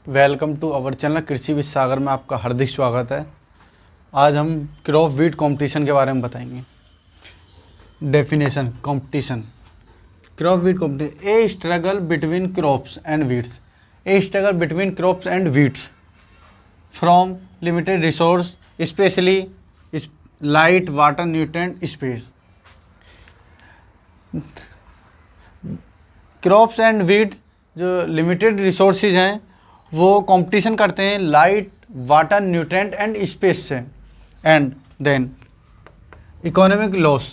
Welcome to our channel कृषि with सागर में आपका हार्दिक स्वागत है। आज हम क्रॉप वीड कंपटीशन के बारे में बताएंगे। Definition competition, crop weed competition, a struggle between crops and weeds, a struggle between crops and weeds from limited resource specially light water nutrient space. Crops and weed जो limited resources हैं वो competition करते हैं light water nutrient and space से। And then economic loss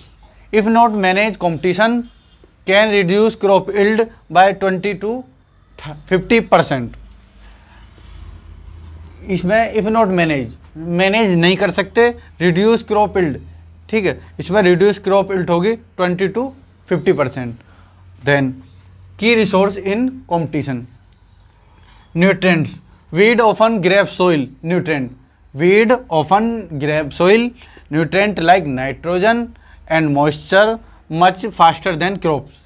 if not manage competition can reduce crop yield by 20 to 50%। इसमें if not manage नहीं कर सकते, रिड्यूस क्रॉप यील्ड, ठीक है, इसमें रिड्यूस क्रॉप यील्ड होगी 20 to 50%। देन की resource in competition, nutrients, weed often grab soil nutrient, weed often grab soil nutrient like nitrogen and moisture much faster than crops,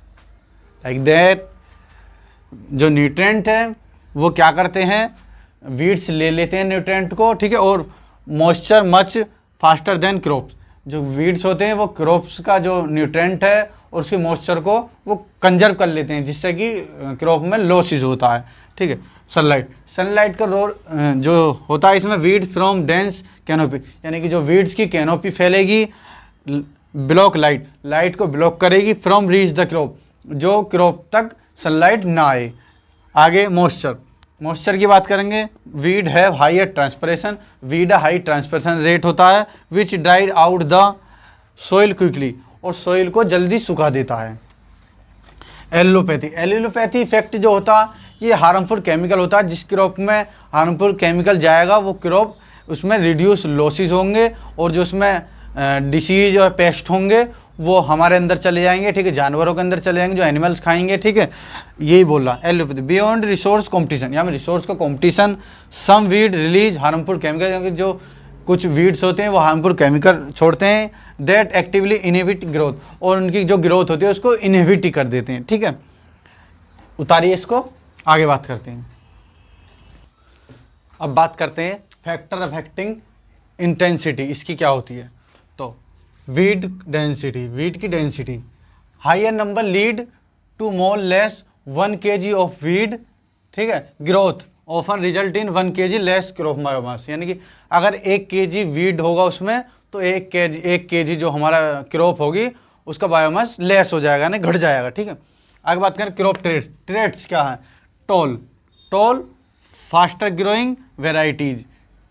like that। जो nutrient है वो क्या करते हैं, वीड्स ले लेते हैं न्यूट्रेंट को, ठीक है, और moisture much faster than crops, जो वीड्स होते हैं वो क्रॉप्स का जो न्यूट्रेंट है और उसके मॉइस्चर को वो कंजर्व कर लेते हैं, जिससे कि क्रॉप में लॉसेज होता है, ठीक है। सनलाइट का रोल जो होता है इसमें, वीड फ्रॉम डेंस कैनोपी, यानी कि जो वीड्स की कैनोपी फैलेगी, ब्लॉक लाइट को ब्लॉक करेगी, फ्रॉम रीच द क्रॉप, जो क्रॉप तक सनलाइट ना आए। आगे मॉइस्चर की बात करेंगे, weed have high transpiration, weed high transpiration rate होता है, which dried out the soil quickly, और सोइल को जल्दी सुखा देता है। एलोपैथी इफेक्ट जो होता है ये हार्मफुल केमिकल होता है, जिस क्रॉप में हार्मफुल केमिकल जाएगा वो क्रॉप उसमें रिड्यूस लॉसेस होंगे, और जो उसमें डिसीज और पेस्ट होंगे वो हमारे अंदर चले जाएंगे, ठीक है, जानवरों के अंदर चले जाएंगे जो एनिमल्स खाएंगे, ठीक है, यही बोल रहा एलोपैथी। बियॉन्ड रिसोर्स कंपटीशन, यहाँ में रिसोर्स का कंपटीशन, सम वीड रिलीज हार्मफुल केमिकल, क्योंकि जो कुछ वीड्स होते हैं वो हार्मफुल केमिकल छोड़ते हैं, दैट एक्टिवली इनहिबिट ग्रोथ, और उनकी जो ग्रोथ होती है उसको इनहिबिट कर देते हैं, ठीक है। उतारिए इसको, आगे बात करते हैं। अब बात करते हैं फैक्टर अफेक्टिंग इंटेंसिटी, इसकी क्या होती है। तो वीड की density, higher number lead to more less 1 kg of weed, ठीक है, growth often result in 1 kg less crop biomass, यानी कि अगर 1 kg वीड होगा उसमें तो 1 kg जो हमारा क्रॉप होगी उसका बायोमास लेस हो जाएगा, यानी घट जाएगा, ठीक है। आगे बात करें क्रॉप ट्रेट्स क्या है, टॉल फास्टर ग्रोइंग वेराइटीज,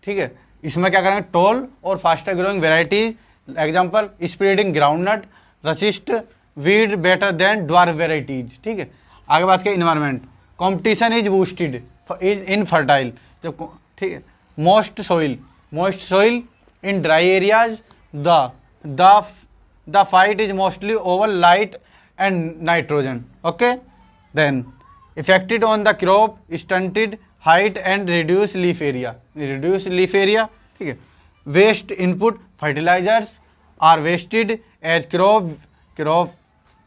ठीक है, इसमें क्या करेंगे, टॉल और faster growing varieties, example spreading groundnut, resist weed better than dwarf varieties, ठीक है। आगे बात करें environment, competition is boosted is in fertile, जब, ठीक है, most soil in dry areas, the fight is mostly over light and nitrogen, okay. Then affected on the crop, stunted height and reduce leaf area, ठीक है। Waste input fertilisers are wasted as crop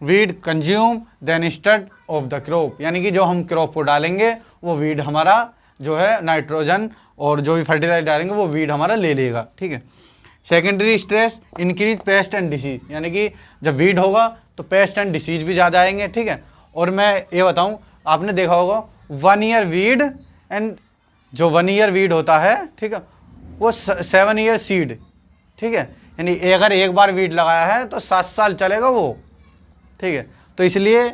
weed consume then instead of the crop, यानी कि जो हम crop को डालेंगे वो weed हमारा जो है नाइट्रोजन और जो भी फर्टिलाइजर डालेंगे वो वीड हमारा ले लेगा, ठीक है। Secondary stress increase paste and disease, यानी कि जब वीड होगा तो पेस्ट एंड डिसीज भी ज़्यादा आएंगे, ठीक है। और मैं ये बताऊं, आपने देखा होगा 1 year वीड, एंड जो 1 year वीड होता है, ठीक है, वो 7 year सीड, ठीक है, यानी अगर एक बार वीड लगाया है तो 7 साल चलेगा वो, ठीक है। तो इसलिए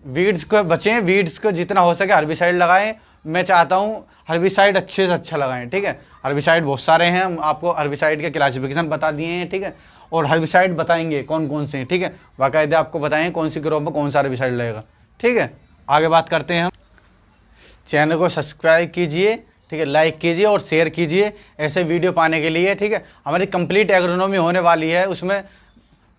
वीड्स को बचें, वीड्स को जितना हो सके हर्बिसाइड लगाएं। मैं चाहता हूँ हर्बिसाइड अच्छे से अच्छा लगाएं, ठीक है। हर्बिसाइड बहुत सारे हैं, हम आपको हर्बिसाइड के क्लासिफिकेशन बता दिए हैं, ठीक है, और हर्बिसाइड बताएंगे कौन कौन से हैं, ठीक है, बाकायदा आपको बताएंगे कौन सी क्रॉप में कौन सा हर्बिसाइड लगेगा, ठीक है। आगे बात करते हैं हम, चैनल को सब्सक्राइब कीजिए, ठीक है, लाइक कीजिए और शेयर कीजिए ऐसे वीडियो पाने के लिए, ठीक है। हमारी कंप्लीट एग्रोनॉमी होने वाली है, उसमें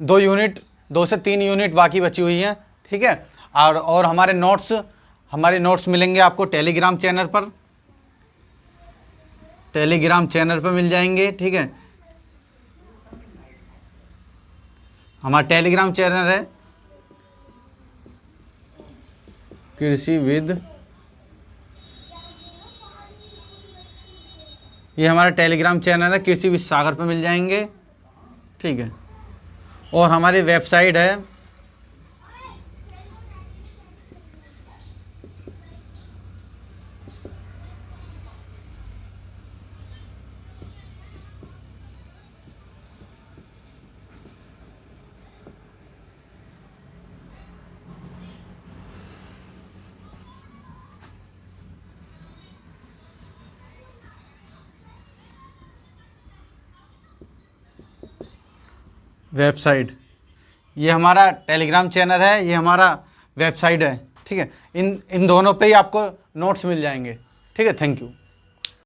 2 से 3 यूनिट बाकी बची हुई हैं, ठीक है। और हमारे नोट्स मिलेंगे आपको टेलीग्राम चैनल पर मिल जाएंगे, ठीक है। हमारा टेलीग्राम चैनल है कृषि विद ये हमारा टेलीग्राम चैनल है, कृषि विद सागर पे मिल जाएंगे, ठीक है। और हमारी वेबसाइट है वेबसाइट, ये हमारा टेलीग्राम चैनल है, ये हमारा वेबसाइट है, ठीक है। इन दोनों पे ही आपको नोट्स मिल जाएंगे, ठीक है। Thank you.